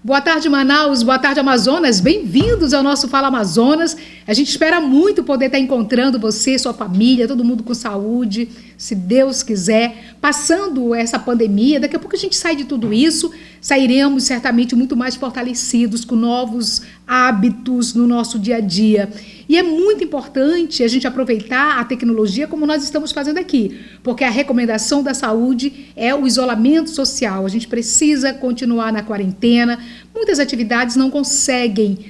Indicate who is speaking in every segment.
Speaker 1: Boa tarde, Manaus. Boa tarde, Amazonas. Bem-vindos ao nosso Fala Amazonas. A gente espera muito poder estar encontrando você, sua família, todo mundo com saúde, se Deus quiser. Passando essa pandemia, daqui a pouco a gente sai de tudo isso, sairemos certamente muito mais fortalecidos, com novos hábitos no nosso dia a dia. E é muito importante a gente aproveitar a tecnologia como nós estamos fazendo aqui, porque a recomendação da saúde é o isolamento social. A gente precisa continuar na quarentena. Muitas atividades não conseguem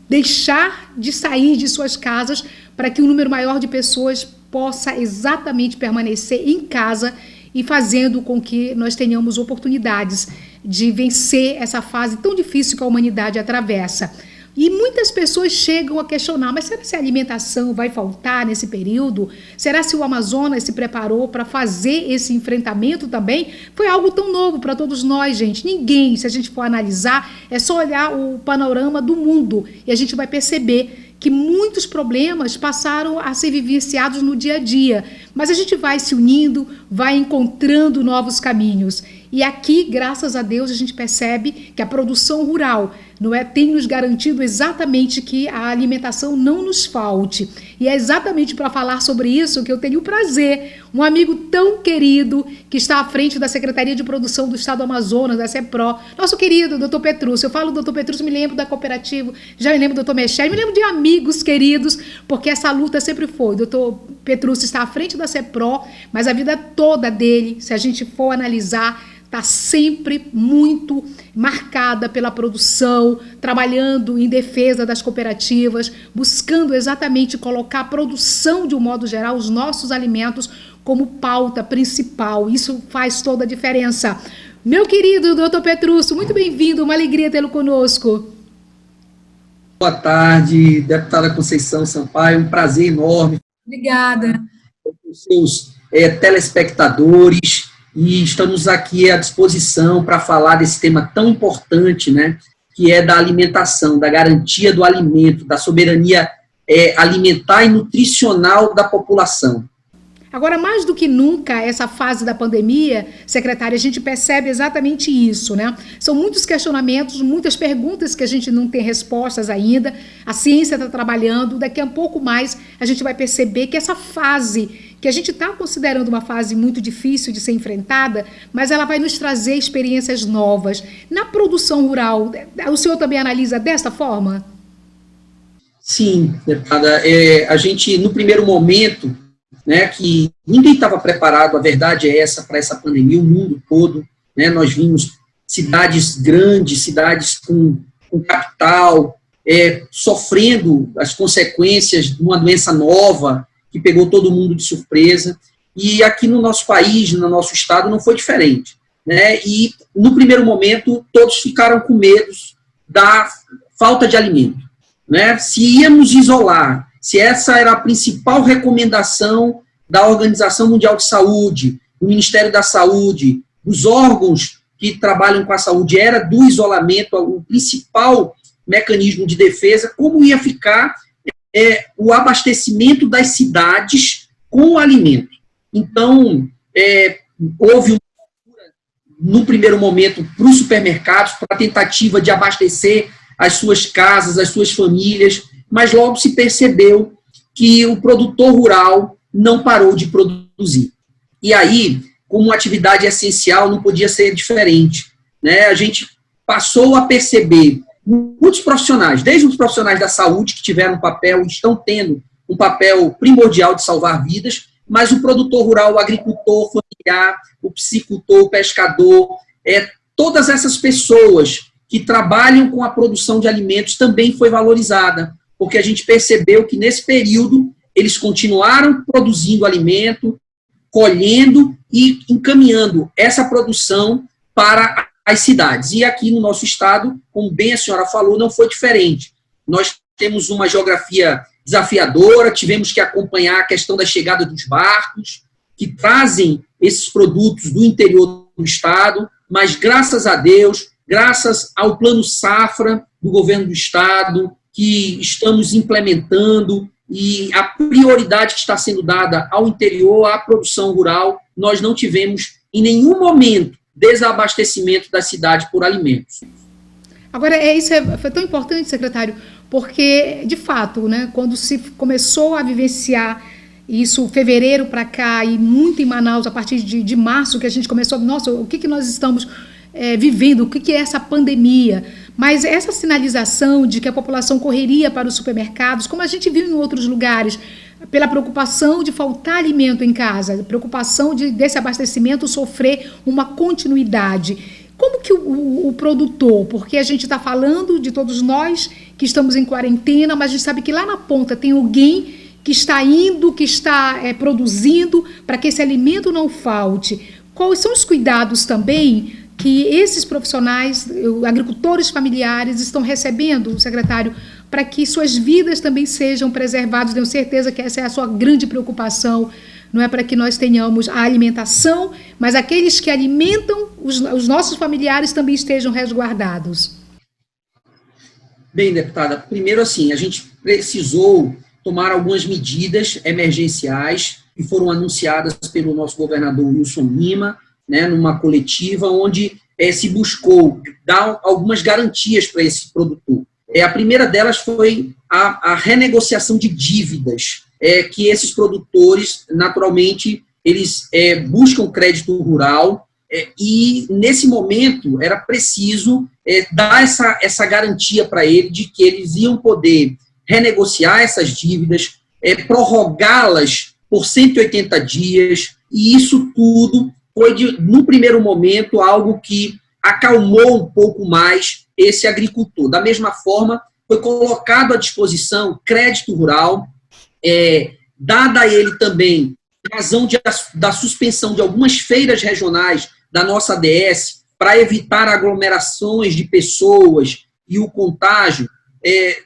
Speaker 1: deixar de sair de suas casas para que um número maior de pessoas possa exatamente permanecer em casa e fazendo com que nós tenhamos oportunidades de vencer essa fase tão difícil que a humanidade atravessa. E muitas pessoas chegam a questionar, mas será que a alimentação vai faltar nesse período? Será que o Amazonas se preparou para fazer esse enfrentamento também? Foi algo tão novo para todos nós, gente. Ninguém, se a gente for analisar, é só olhar o panorama do mundo e a gente vai perceber que muitos problemas passaram a ser vivenciados no dia a dia. Mas a gente vai se unindo, vai encontrando novos caminhos. E aqui, graças a Deus, a gente percebe que a produção rural tem nos garantido exatamente que a alimentação não nos falte. E é exatamente para falar sobre isso que eu tenho o prazer, um amigo tão querido que está à frente da Secretaria de Produção do Estado do Amazonas, da CEPRO, nosso querido Dr. Petrúcio. Eu falo Dr. Petrúcio, me lembro da cooperativa, já me lembro do Dr. Mechel, me lembro de amigos queridos, porque essa luta sempre foi. O Dr. Petrúcio está à frente da CEPRO, mas a vida toda dele, se a gente for analisar, está sempre muito marcada pela produção, trabalhando em defesa das cooperativas, buscando exatamente colocar a produção, de um modo geral, os nossos alimentos como pauta principal. Isso faz toda a diferença. Meu querido Dr. Petrúcio, muito bem-vindo, uma alegria tê-lo conosco.
Speaker 2: Boa tarde, deputada Conceição Sampaio, um prazer enorme.
Speaker 1: Obrigada.
Speaker 2: Com os seus telespectadores, e estamos aqui à disposição para falar desse tema tão importante, né, que é da alimentação, da garantia do alimento, da soberania alimentar e nutricional da população.
Speaker 1: Agora, mais do que nunca, essa fase da pandemia, secretária, a gente percebe exatamente isso, né? São muitos questionamentos, muitas perguntas que a gente não tem respostas ainda, a ciência está trabalhando, daqui a pouco mais a gente vai perceber que essa fase, que a gente está considerando uma fase muito difícil de ser enfrentada, mas ela vai nos trazer experiências novas. Na produção rural, o senhor também analisa dessa forma?
Speaker 2: Sim, deputada, a gente, no primeiro momento, né, que ninguém estava preparado, a verdade é essa, para essa pandemia, o mundo todo, né, nós vimos cidades grandes, cidades com capital, sofrendo as consequências de uma doença nova, que pegou todo mundo de surpresa, e aqui no nosso país, no nosso estado, não foi diferente, né, e no primeiro momento, todos ficaram com medo da falta de alimento, né, se íamos isolar, se essa era a principal recomendação da Organização Mundial de Saúde, do Ministério da Saúde, dos órgãos que trabalham com a saúde, era do isolamento o principal mecanismo de defesa, como ia ficar o abastecimento das cidades com o alimento. Então, houve no primeiro momento para os supermercados, para a tentativa de abastecer as suas casas, as suas famílias, mas logo se percebeu que o produtor rural não parou de produzir. E aí, como uma atividade essencial, não podia ser diferente, né? A gente passou a perceber muitos profissionais, desde os profissionais da saúde, que tiveram um papel, estão tendo um papel primordial de salvar vidas, mas o produtor rural, o agricultor familiar, o piscicultor, o pescador, todas essas pessoas que trabalham com a produção de alimentos também foi valorizada, porque a gente percebeu que nesse período eles continuaram produzindo alimento, colhendo e encaminhando essa produção para as cidades. E aqui no nosso estado, como bem a senhora falou, não foi diferente. Nós temos uma geografia desafiadora, tivemos que acompanhar a questão da chegada dos barcos, que trazem esses produtos do interior do estado, mas graças a Deus, graças ao Plano Safra do governo do estado, que estamos implementando, e a prioridade que está sendo dada ao interior, à produção rural, nós não tivemos em nenhum momento desabastecimento da cidade por alimentos.
Speaker 1: Agora, foi tão importante, secretário, porque, de fato, né, quando se começou a vivenciar isso, fevereiro para cá, e muito em Manaus, a partir de março, que a gente começou, nossa, o que nós estamos vivendo, o que é essa pandemia? Mas essa sinalização de que a população correria para os supermercados, como a gente viu em outros lugares, pela preocupação de faltar alimento em casa, preocupação desse abastecimento sofrer uma continuidade. Como que o produtor, porque a gente está falando de todos nós que estamos em quarentena, mas a gente sabe que lá na ponta tem alguém que está indo, que está produzindo para que esse alimento não falte. Quais são os cuidados também que esses profissionais, agricultores familiares, estão recebendo, secretário, para que suas vidas também sejam preservadas? Tenho certeza que essa é a sua grande preocupação, não é para que nós tenhamos a alimentação, mas aqueles que alimentam os nossos familiares também estejam resguardados.
Speaker 2: Bem, deputada, primeiro assim, a gente precisou tomar algumas medidas emergenciais que foram anunciadas pelo nosso governador Wilson Lima, né, numa coletiva onde se buscou dar algumas garantias para esse produtor. A primeira delas foi a renegociação de dívidas, que esses produtores, naturalmente, eles buscam crédito rural, e nesse momento era preciso dar essa garantia para ele de que eles iam poder renegociar essas dívidas, prorrogá-las por 180 dias, e isso tudo foi, no primeiro momento, algo que acalmou um pouco mais esse agricultor. Da mesma forma, foi colocado à disposição crédito rural, dada a ele também razão da suspensão de algumas feiras regionais da nossa ADS para evitar aglomerações de pessoas e o contágio,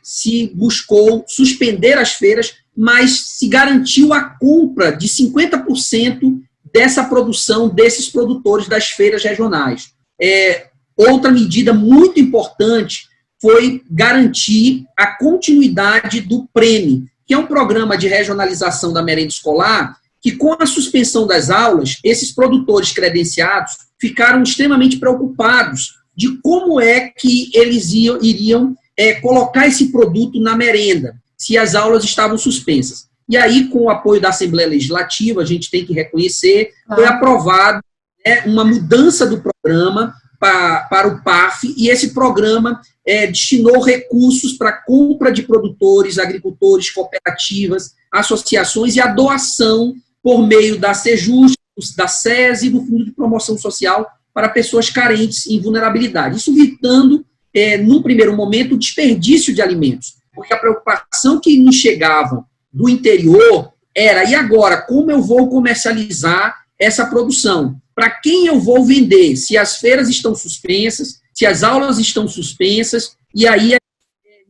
Speaker 2: se buscou suspender as feiras, mas se garantiu a compra de 50% dessa produção desses produtores das feiras regionais. Outra medida muito importante foi garantir a continuidade do PREME, que é um programa de regionalização da merenda escolar, que com a suspensão das aulas, esses produtores credenciados ficaram extremamente preocupados de como é que eles iriam colocar esse produto na merenda, se as aulas estavam suspensas. E aí, com o apoio da Assembleia Legislativa, a gente tem que reconhecer, foi aprovado uma mudança do programa para o PAF, e esse programa destinou recursos para a compra de produtores, agricultores, cooperativas, associações e a doação por meio da Sejus, da SESI e do Fundo de Promoção Social para pessoas carentes em vulnerabilidade. Isso evitando, num primeiro momento, o desperdício de alimentos, porque a preocupação que nos chegava do interior era, e agora, como eu vou comercializar essa produção? Para quem eu vou vender? Se as feiras estão suspensas, se as aulas estão suspensas, e aí,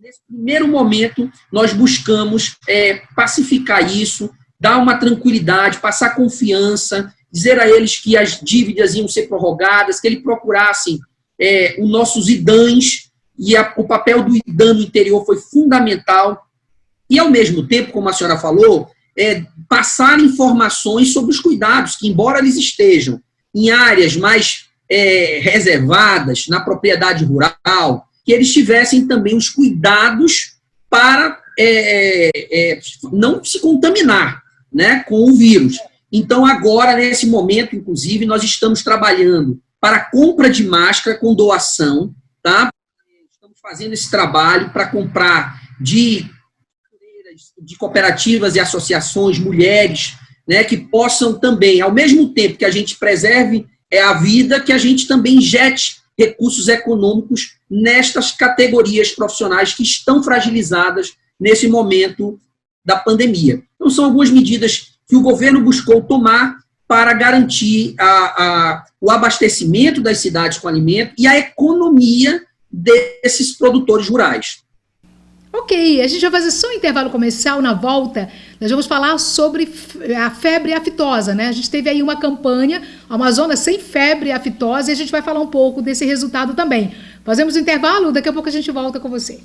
Speaker 2: nesse primeiro momento, nós buscamos pacificar isso, dar uma tranquilidade, passar confiança, dizer a eles que as dívidas iam ser prorrogadas, que eles procurassem os nossos IDANs, e o papel do IDAN no interior foi fundamental, e ao mesmo tempo, como a senhora falou, passar informações sobre os cuidados, que embora eles estejam em áreas mais reservadas, na propriedade rural, que eles tivessem também os cuidados para não se contaminar, né, com o vírus. Então, agora, nesse momento, inclusive, nós estamos trabalhando para a compra de máscara com doação, tá? Estamos fazendo esse trabalho para comprar de cooperativas e associações, mulheres, né, que possam também, ao mesmo tempo que a gente preserve a vida, que a gente também injete recursos econômicos nestas categorias profissionais que estão fragilizadas nesse momento da pandemia. Então, são algumas medidas que o governo buscou tomar para garantir o abastecimento das cidades com alimento e a economia desses produtores rurais.
Speaker 1: Ok, a gente vai fazer só um intervalo comercial. Na volta, nós vamos falar sobre a febre aftosa, né? A gente teve aí uma campanha, Amazonas Sem Febre Aftosa, e a gente vai falar um pouco desse resultado também. Fazemos um intervalo, daqui a pouco a gente volta com você.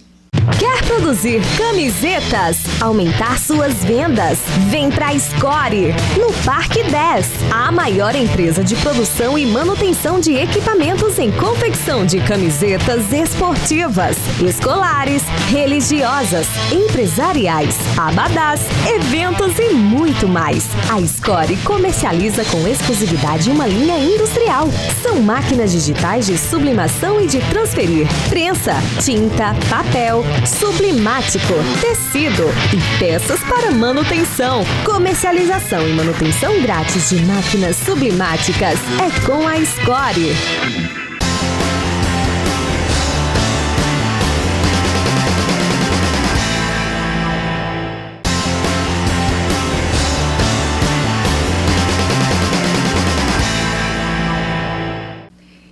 Speaker 3: Quer produzir camisetas? Aumentar suas vendas? Vem pra Score, no Parque 10, a maior empresa de produção e manutenção de equipamentos em confecção de camisetas esportivas, escolares, religiosas, empresariais, abadás, eventos e muito mais. A Score comercializa com exclusividade uma linha industrial. São máquinas digitais de sublimação e de transferir prensa, tinta, papel, sublimático, tecido e peças para manutenção. Comercialização e manutenção grátis de máquinas sublimáticas é com a Score.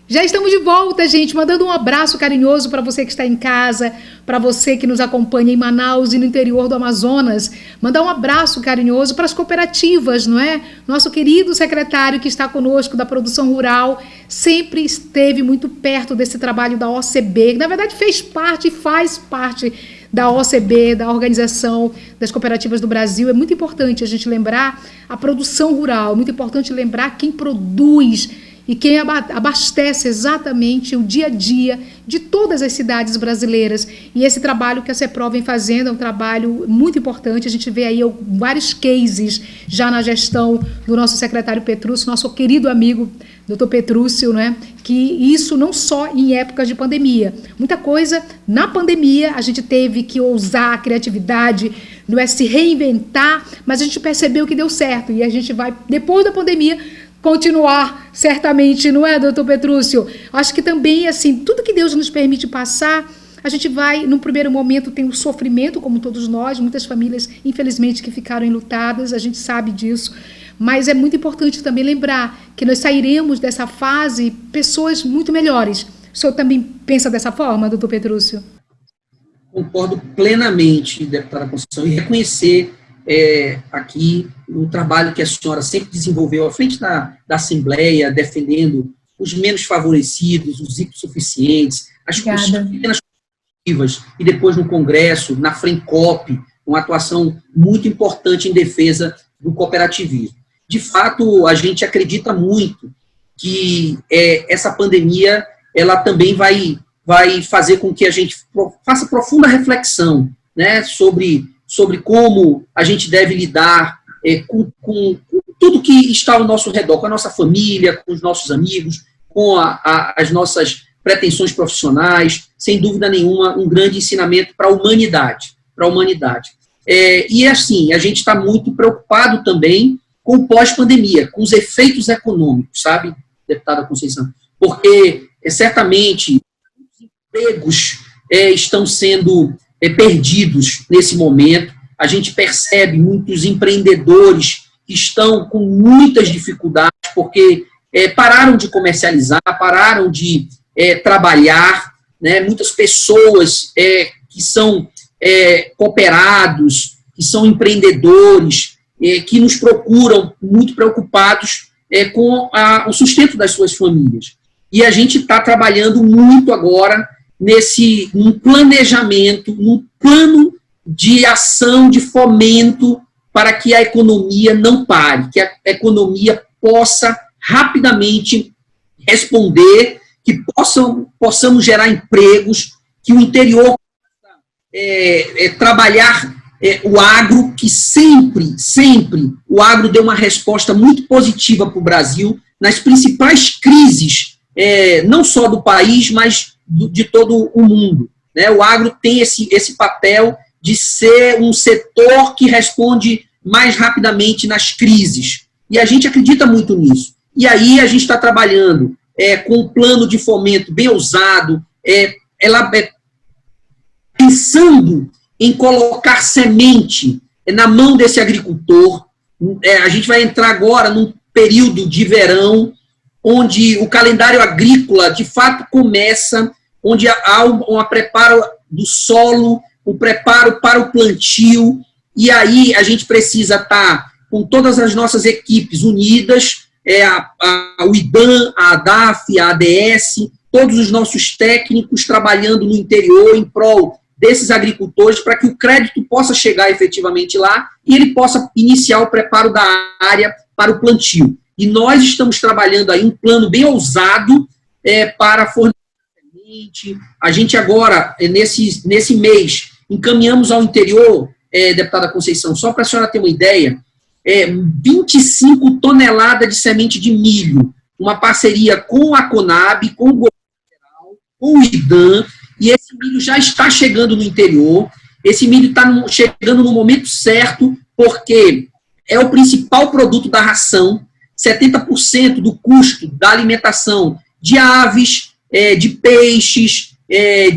Speaker 1: Já estamos de volta, gente, mandando um abraço carinhoso para você que está em casa, para você que nos acompanha em Manaus e no interior do Amazonas. Mandar um abraço carinhoso para as cooperativas, não é? Nosso querido secretário que está conosco da produção rural sempre esteve muito perto desse trabalho da OCB, que na verdade fez parte e faz parte da OCB, da Organização das Cooperativas do Brasil. É muito importante a gente lembrar a produção rural, é muito importante lembrar quem produz e quem abastece exatamente o dia a dia de todas as cidades brasileiras. E esse trabalho que a CEPROL vem fazendo é um trabalho muito importante. A gente vê aí vários cases já na gestão do nosso secretário Petrúcio, nosso querido amigo Dr. Petrúcio, né? Que isso não só em épocas de pandemia. Muita coisa na pandemia a gente teve que ousar a criatividade, não é se reinventar, mas a gente percebeu que deu certo. E a gente vai, depois da pandemia, continuar, certamente, não é, doutor Petrúcio? Acho que também, assim, tudo que Deus nos permite passar, a gente vai, num primeiro momento, tem o sofrimento, como todos nós, muitas famílias, infelizmente, que ficaram enlutadas, a gente sabe disso, mas é muito importante também lembrar que nós sairemos dessa fase pessoas muito melhores. O senhor também pensa dessa forma, doutor Petrúcio?
Speaker 2: Concordo plenamente, deputada Conceição, e reconhecer aqui o trabalho que a senhora sempre desenvolveu à frente da Assembleia, defendendo os menos favorecidos, os hipossuficientes, as pequenas cooperativas, e depois no Congresso, na FRENCOP, uma atuação muito importante em defesa do cooperativismo. De fato, a gente acredita muito que essa pandemia ela também vai fazer com que a gente faça profunda reflexão, né, sobre como a gente deve lidar com tudo que está ao nosso redor, com a nossa família, com os nossos amigos, com as nossas pretensões profissionais, sem dúvida nenhuma, um grande ensinamento para a humanidade. E assim, a gente está muito preocupado também com o pós-pandemia, com os efeitos econômicos, sabe, deputada Conceição? Porque, certamente, os empregos estão sendo perdidos nesse momento. A gente percebe muitos empreendedores que estão com muitas dificuldades porque pararam de comercializar, pararam de trabalhar, né? Muitas pessoas que são cooperados, que são empreendedores, que nos procuram muito preocupados com o sustento das suas famílias. E a gente está trabalhando muito agora num planejamento, num plano de ação, de fomento, para que a economia não pare, que a economia possa rapidamente responder, que possamos gerar empregos, que o interior trabalhar o agro, que sempre o agro deu uma resposta muito positiva para o Brasil, nas principais crises, não só do país, mas de todo o mundo, né? O agro tem esse papel de ser um setor que responde mais rapidamente nas crises. E a gente acredita muito nisso. E aí a gente está trabalhando com um plano de fomento bem ousado, pensando em colocar semente na mão desse agricultor. A gente vai entrar agora num período de verão, onde o calendário agrícola, de fato, começa, onde há um preparo do solo, um preparo para o plantio, e aí a gente precisa estar com todas as nossas equipes unidas, o IDAM, a ADAF, a ADS, todos os nossos técnicos trabalhando no interior em prol desses agricultores para que o crédito possa chegar efetivamente lá e ele possa iniciar o preparo da área para o plantio. E nós estamos trabalhando aí um plano bem ousado para fornecer semente. A gente agora, nesse mês, encaminhamos ao interior, deputada Conceição, só para a senhora ter uma ideia, 25 toneladas de semente de milho, uma parceria com a Conab, com o governo federal, com o IDAM, e esse milho já está chegando no interior. Esse milho está chegando no momento certo, porque é o principal produto da ração. 70% do custo da alimentação de aves, de peixes,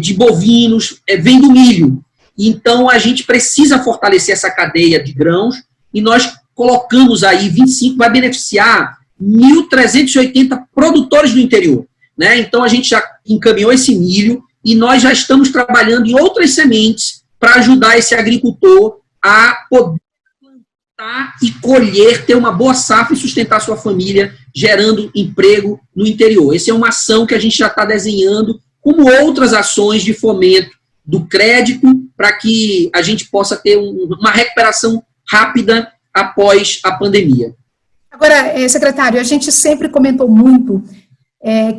Speaker 2: de bovinos, vem do milho. Então, a gente precisa fortalecer essa cadeia de grãos, e nós colocamos aí 25, vai beneficiar 1.380 produtores do interior, né? Então, a gente já encaminhou esse milho, e nós já estamos trabalhando em outras sementes para ajudar esse agricultor a poder plantar e colher, ter uma boa safra e sustentar sua família, gerando emprego no interior. Essa é uma ação que a gente já está desenhando, como outras ações de fomento do crédito, para que a gente possa ter uma recuperação rápida após a pandemia.
Speaker 1: Agora, secretário, a gente sempre comentou muito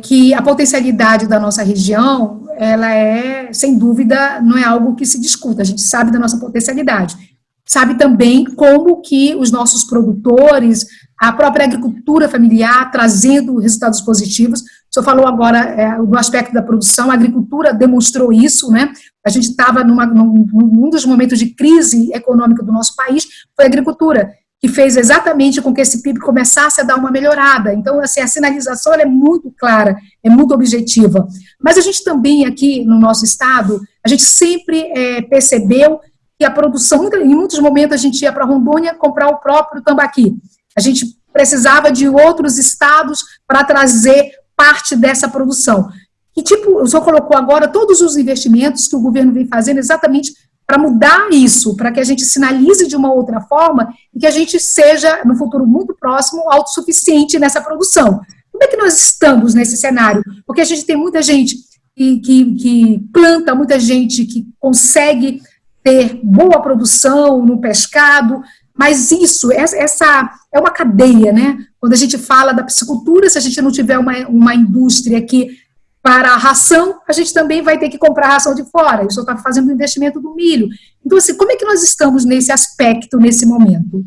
Speaker 1: que a potencialidade da nossa região, ela sem dúvida, não é algo que se discuta. A gente sabe da nossa potencialidade. Sabe também como que os nossos produtores, a própria agricultura familiar, trazendo resultados positivos. O senhor falou agora do aspecto da produção, a agricultura demonstrou isso, né? A gente estava num dos momentos de crise econômica do nosso país, foi a agricultura, que fez exatamente com que esse PIB começasse a dar uma melhorada. Então, assim, a sinalização ela é muito clara, é muito objetiva. Mas a gente também, aqui no nosso estado, a gente sempre percebeu que a produção, em muitos momentos, a gente ia para Rondônia comprar o próprio tambaqui. A gente precisava de outros estados para trazer parte dessa produção. E, o senhor colocou agora todos os investimentos que o governo vem fazendo exatamente para mudar isso, para que a gente sinalize de uma outra forma e que a gente seja, no futuro muito próximo, autossuficiente nessa produção. Como é que nós estamos nesse cenário? Porque a gente tem muita gente que planta, muita gente que consegue ter boa produção no pescado, mas essa é uma cadeia, né? Quando a gente fala da piscicultura, se a gente não tiver uma indústria aqui para a ração, a gente também vai ter que comprar a ração de fora. Isso está fazendo o investimento do milho. Então, assim, como é que nós estamos nesse aspecto, nesse momento?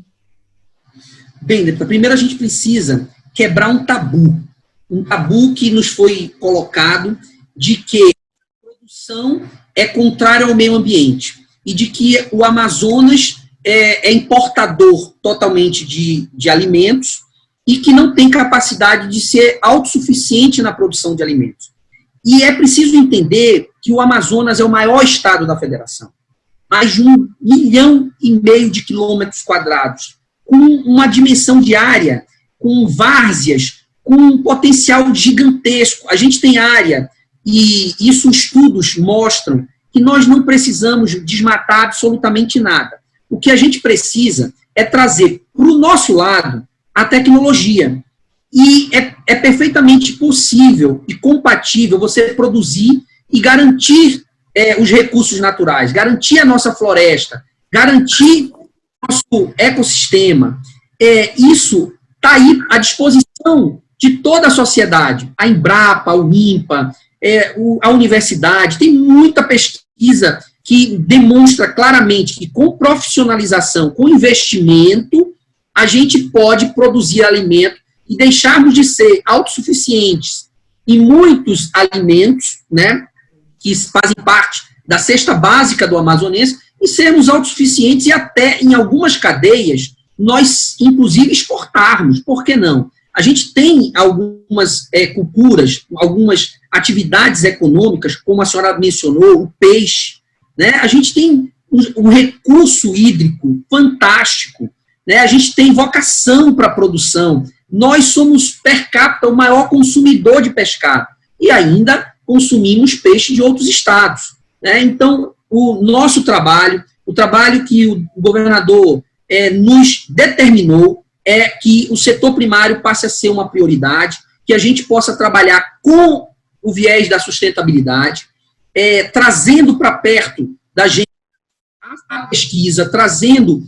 Speaker 2: Bem, primeiro a gente precisa quebrar um tabu que nos foi colocado de que a produção é contrária ao meio ambiente e de que o Amazonas é importador totalmente de alimentos e que não tem capacidade de ser autossuficiente na produção de alimentos. E é preciso entender que o Amazonas é o maior estado da federação. Mais de 1,5 milhão de quilômetros quadrados, com uma dimensão de área, com várzeas, com um potencial gigantesco. A gente tem área, e isso estudos mostram, que nós não precisamos desmatar absolutamente nada. O que a gente precisa é trazer para o nosso lado a tecnologia. E é perfeitamente possível e compatível você produzir e garantir os recursos naturais, garantir a nossa floresta, garantir o nosso ecossistema. Isso está aí à disposição de toda a sociedade. A Embrapa, o INPA, a universidade, tem muita pesquisa que demonstra claramente que com profissionalização, com investimento, a gente pode produzir alimento e deixarmos de ser autossuficientes em muitos alimentos, né, que fazem parte da cesta básica do amazonense, e sermos autossuficientes e até em algumas cadeias nós, inclusive, exportarmos. Por que não? A gente tem algumas culturas, algumas atividades econômicas, como a senhora mencionou, o peixe, né? A gente tem um recurso hídrico fantástico, né? A gente tem vocação para a produção. Nós somos, per capita, o maior consumidor de pescado. E ainda consumimos peixe de outros estados, né? Então, o nosso trabalho, o trabalho que o governador nos determinou, é que o setor primário passe a ser uma prioridade, que a gente possa trabalhar com o viés da sustentabilidade, trazendo para perto da gente a pesquisa, trazendo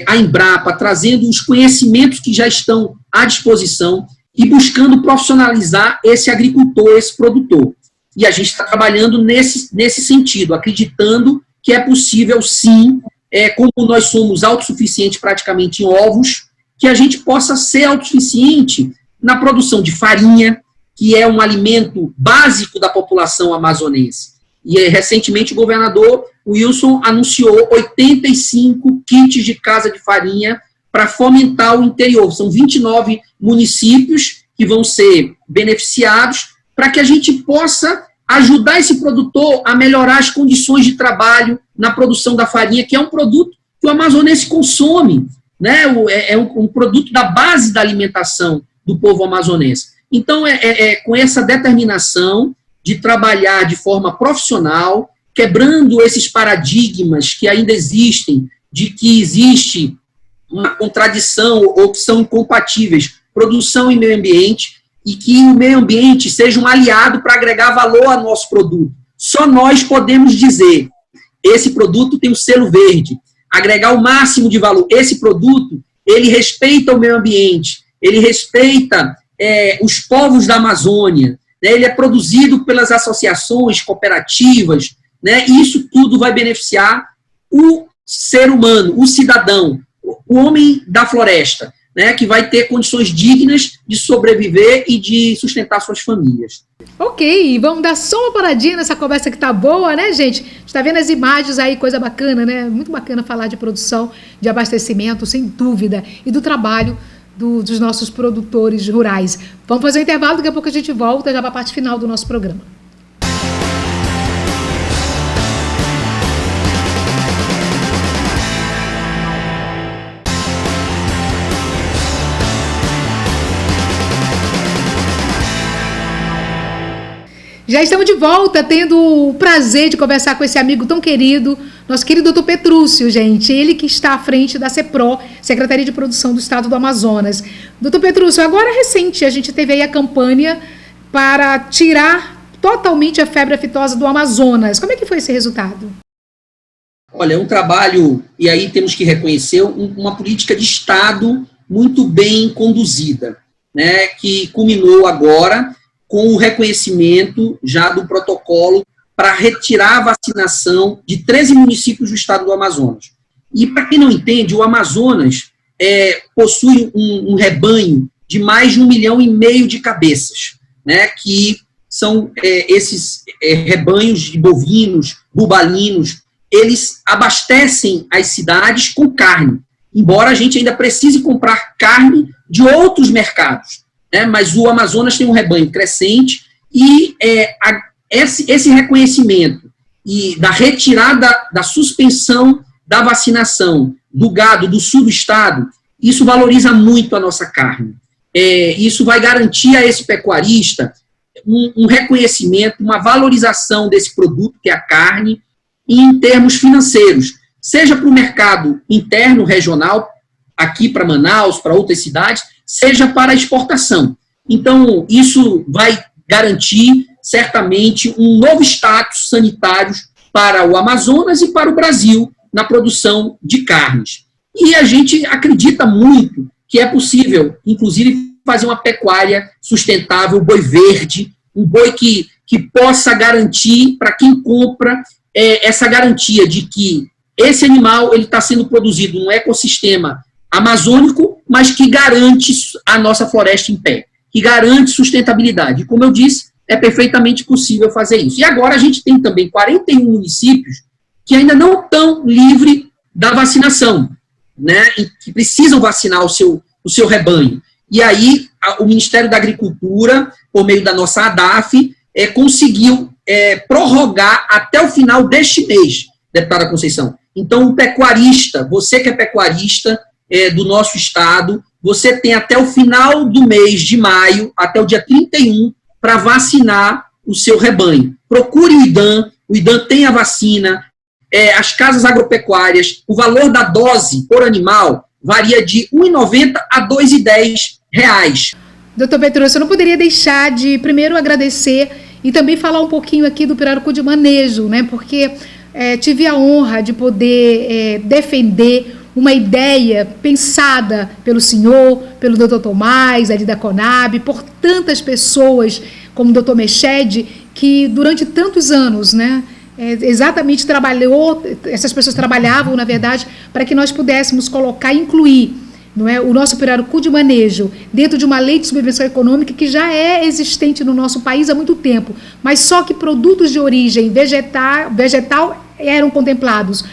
Speaker 2: a Embrapa, trazendo os conhecimentos que já estão à disposição e buscando profissionalizar esse agricultor, esse produtor. E a gente está trabalhando nesse sentido, acreditando que é possível, sim, como nós somos autossuficientes praticamente em ovos, que a gente possa ser autossuficiente na produção de farinha, que é um alimento básico da população amazonense. E recentemente o governador Wilson anunciou 85 kits de casa de farinha para fomentar o interior. São 29 municípios que vão ser beneficiados para que a gente possa ajudar esse produtor a melhorar as condições de trabalho na produção da farinha, que é um produto que o amazonense consome, né? É um produto da base da alimentação do povo amazonense. Então, com essa determinação de trabalhar de forma profissional, quebrando esses paradigmas que ainda existem, de que existe uma contradição ou que são incompatíveis, produção e meio ambiente, e que o meio ambiente seja um aliado para agregar valor ao nosso produto. Só nós podemos dizer, esse produto tem o selo verde, agregar o máximo de valor. Esse produto, ele respeita o meio ambiente, ele respeita os povos da Amazônia, né? Ele é produzido pelas associações, cooperativas, né? E isso tudo vai beneficiar o ser humano, o cidadão, o homem da floresta, né, que vai ter condições dignas de sobreviver e de sustentar suas famílias.
Speaker 1: Ok, vamos dar só uma paradinha nessa conversa que tá boa, né, gente? A gente tá vendo as imagens aí, coisa bacana, né? Muito bacana falar de produção, de abastecimento, sem dúvida, e do trabalho dos nossos produtores rurais. Vamos fazer um intervalo, daqui a pouco a gente volta já para a parte final do nosso programa. Já estamos de volta, tendo o prazer de conversar com esse amigo tão querido, nosso querido Dr. Petrúcio, gente. Ele que está à frente da CEPRO, Secretaria de Produção do Estado do Amazonas. Dr. Petrúcio, agora recente, a gente teve aí a campanha para tirar totalmente a febre aftosa do Amazonas. Como é que foi esse resultado?
Speaker 2: Olha, é um trabalho, e aí temos que reconhecer, uma política de Estado muito bem conduzida, né, que culminou agora com o reconhecimento já do protocolo para retirar a vacinação de 13 municípios do estado do Amazonas. E, para quem não entende, o Amazonas possui um rebanho de mais de 1,5 milhão de cabeças, né, que são esses rebanhos de bovinos, bubalinos, eles abastecem as cidades com carne, embora a gente ainda precise comprar carne de outros mercados. Mas o Amazonas tem um rebanho crescente e esse reconhecimento e da retirada da suspensão da vacinação do gado do sul do estado, isso valoriza muito a nossa carne. Isso vai garantir a esse pecuarista um reconhecimento, uma valorização desse produto, que é a carne, e em termos financeiros, seja para o mercado interno, regional, aqui para Manaus, para outras cidades, seja para a exportação. Então, isso vai garantir, certamente, um novo status sanitário para o Amazonas e para o Brasil na produção de carnes. E a gente acredita muito que é possível, inclusive, fazer uma pecuária sustentável, boi verde, um boi que possa garantir para quem compra essa garantia de que esse animal está sendo produzido num ecossistema amazônico, mas que garante a nossa floresta em pé, que garante sustentabilidade. E, como eu disse, é perfeitamente possível fazer isso. E agora a gente tem também 41 municípios que ainda não estão livres da vacinação, né, e que precisam vacinar o seu rebanho. E aí o Ministério da Agricultura, por meio da nossa ADAF, conseguiu prorrogar até o final deste mês, deputada Conceição. Então, o pecuarista, você que é pecuarista do nosso estado, você tem até o final do mês de maio, até o dia 31, para vacinar o seu rebanho. Procure o IDAM tem a vacina, as casas agropecuárias, o valor da dose por animal varia de R$ 1,90 a R$ 2,10.
Speaker 1: Doutor Petrúcio, eu não poderia deixar de primeiro agradecer e também falar um pouquinho aqui do Pirarucu de Manejo, né? Porque tive a honra de poder defender uma ideia pensada pelo senhor, pelo Dr. Tomás, ali da Conab, por tantas pessoas como o Dr. Mechede, que durante tantos anos, né, exatamente essas pessoas trabalhavam, na verdade, para que nós pudéssemos colocar e incluir, não é, o nosso pirarucu de manejo dentro de uma lei de subvenção econômica que já é existente no nosso país há muito tempo, mas só que produtos de origem vegetal eram contemplados.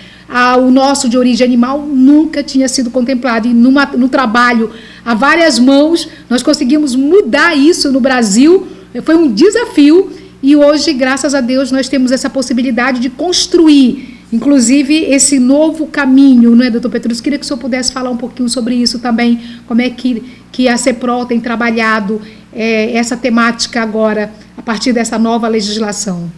Speaker 1: O nosso de origem animal nunca tinha sido contemplado, e no trabalho a várias mãos nós conseguimos mudar isso no Brasil. Foi um desafio, e hoje, graças a Deus, nós temos essa possibilidade de construir, inclusive, esse novo caminho, não é, doutor Petrúcio? Queria que o senhor pudesse falar um pouquinho sobre isso também, como é que a CEPROL tem trabalhado essa temática agora, a partir dessa nova legislação.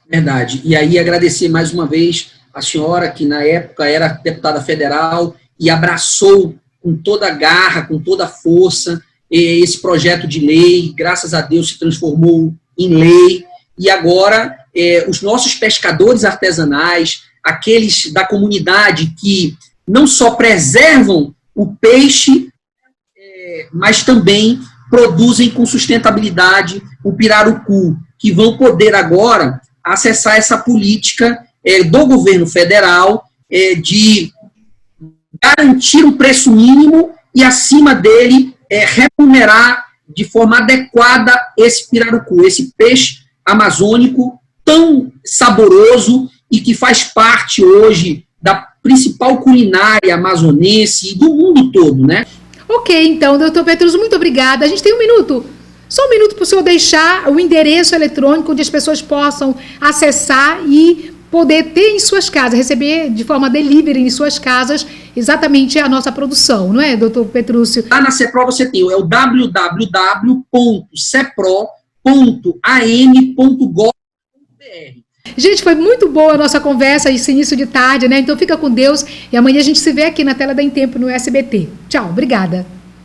Speaker 2: Verdade. E aí agradecer mais uma vez a senhora, que na época era deputada federal e abraçou com toda a garra, com toda a força, esse projeto de lei, graças a Deus se transformou em lei, e agora os nossos pescadores artesanais, aqueles da comunidade que não só preservam o peixe, mas também produzem com sustentabilidade o pirarucu, que vão poder agora acessar essa política do governo federal de garantir um preço mínimo e, acima dele, remunerar de forma adequada esse pirarucu, esse peixe amazônico tão saboroso e que faz parte hoje da principal culinária amazonense e do mundo todo, né?
Speaker 1: Ok, então, doutor Petrúcio, muito obrigada. A gente tem um minuto. Só um minuto para o senhor deixar o endereço eletrônico onde as pessoas possam acessar e poder ter em suas casas, receber de forma delivery em suas casas exatamente a nossa produção, não é, doutor Petrúcio?
Speaker 2: Lá na CEPROL você tem o www.cepro.am.gov.br.
Speaker 1: Gente, foi muito boa a nossa conversa, esse início de tarde, né? Então fica com Deus e amanhã a gente se vê aqui na tela da Em Tempo no SBT. Tchau, obrigada.